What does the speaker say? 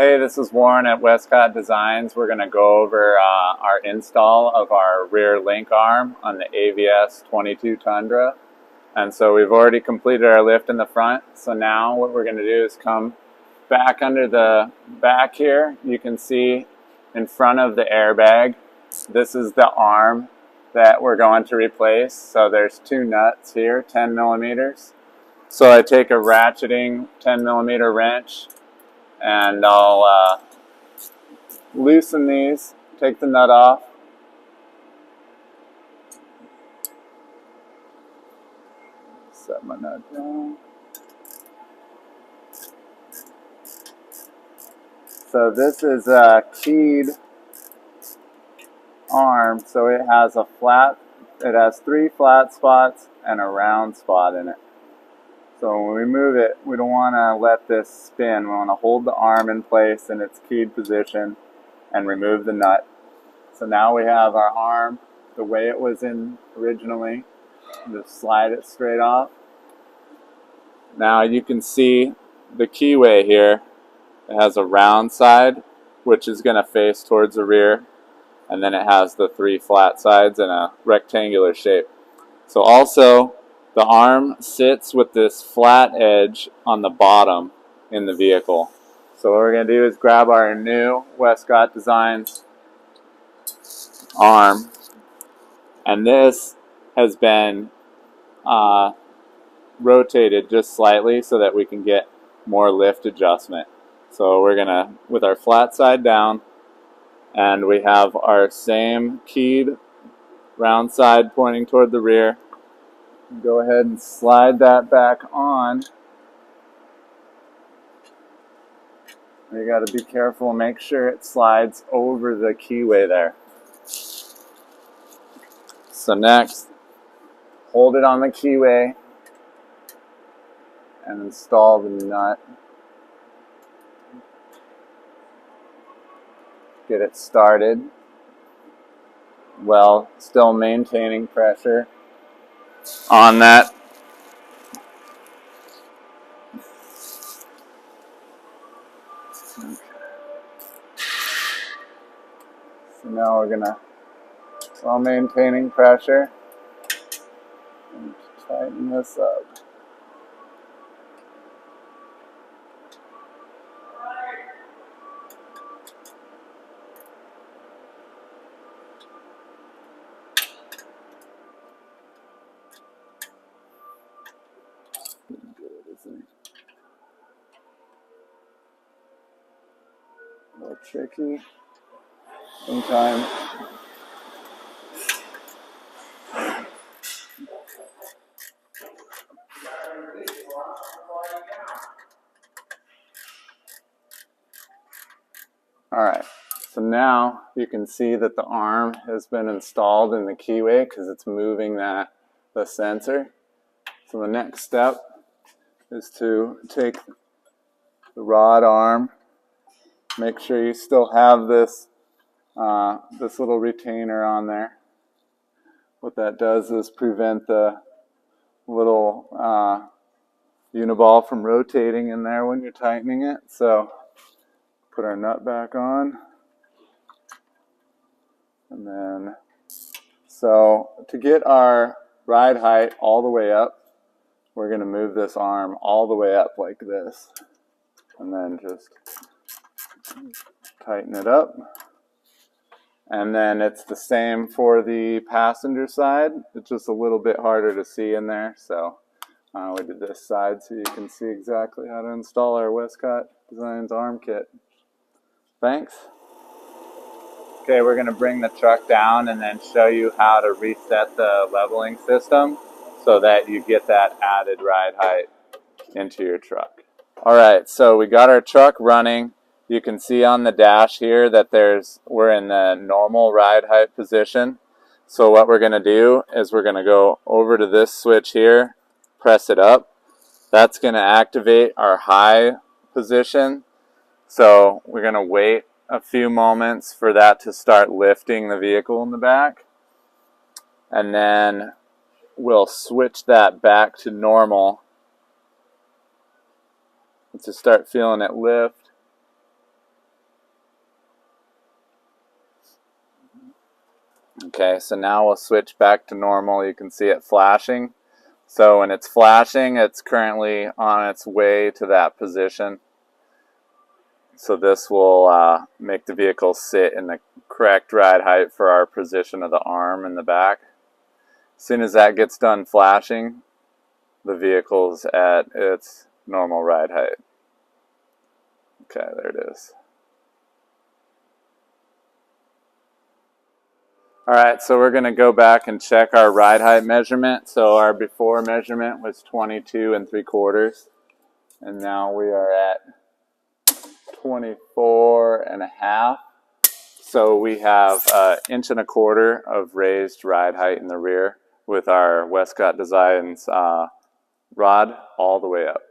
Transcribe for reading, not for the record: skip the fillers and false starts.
Hey, this is Warren at Westcott Designs. We're going to go over our install of our rear link arm on the AVS 22 Tundra. And so we've already completed our lift in the front. So now what we're going to do is come back under the back here. You can see in front of the airbag, this is the arm that we're going to replace. So there's two nuts here, 10 millimeters. So I take a ratcheting 10 millimeter wrench and I'll loosen these, take the nut off. Set my nut down. So this is a keyed arm, so it has three flat spots and a round spot in it. So when we move it, we don't want to let this spin. We want to hold the arm in place in its keyed position and remove the nut. So now we have our arm the way it was in originally. Just slide it straight off. Now you can see the keyway here. It has a round side, which is going to face towards the rear. And then it has the three flat sides in a rectangular shape. So also, the arm sits with this flat edge on the bottom in the vehicle. So what we're going to do is grab our new Westcott Designs arm, and this has been rotated just slightly so that we can get more lift adjustment. So we're going to, with our flat side down, and we have our same keyed round side pointing toward the rear. Go ahead and slide that back on. You got to be careful and make sure it slides over the keyway there. So next, hold it on the keyway and install the nut. Get it started. Well, still maintaining pressure on that. Okay. So now we're gonna, while maintaining pressure, and tighten this up. Good, isn't it? A little tricky sometimes. Alright, so now you can see that the arm has been installed in the keyway because it's moving the sensor. So the next step is to take the rod arm, make sure you still have this little retainer on there. What that does is prevent the little uniball from rotating in there when you're tightening it. So put our nut back on, and then, so to get our ride height all the way up, we're going to move this arm all the way up like this, and then just tighten it up. And then it's the same for the passenger side. It's just a little bit harder to see in there, so we did this side so you can see exactly how to install our Westcott Designs arm kit. Thanks. Okay, we're going to bring the truck down and then show you how to reset the leveling system so that you get that added ride height into your truck. Alright, so we got our truck running. You can see on the dash here that we're in the normal ride height position. So what we're going to do is we're going to go over to this switch here, press it up. That's going to activate our high position. So we're going to wait a few moments for that to start lifting the vehicle in the back. And then we'll switch that back to normal to start feeling it lift. Okay, so now we'll switch back to normal. You can see it flashing. So when it's flashing, it's currently on its way to that position. So this will make the vehicle sit in the correct ride height for our position of the arm in the back. As soon as that gets done flashing, the vehicle's at its normal ride height. Okay, there it is. Alright, so we're going to go back and check our ride height measurement. So our before measurement was 22 3/4, and now we are at 24.5. So we have 1.25 inches of raised ride height in the rear with our Westcott Designs rod all the way up.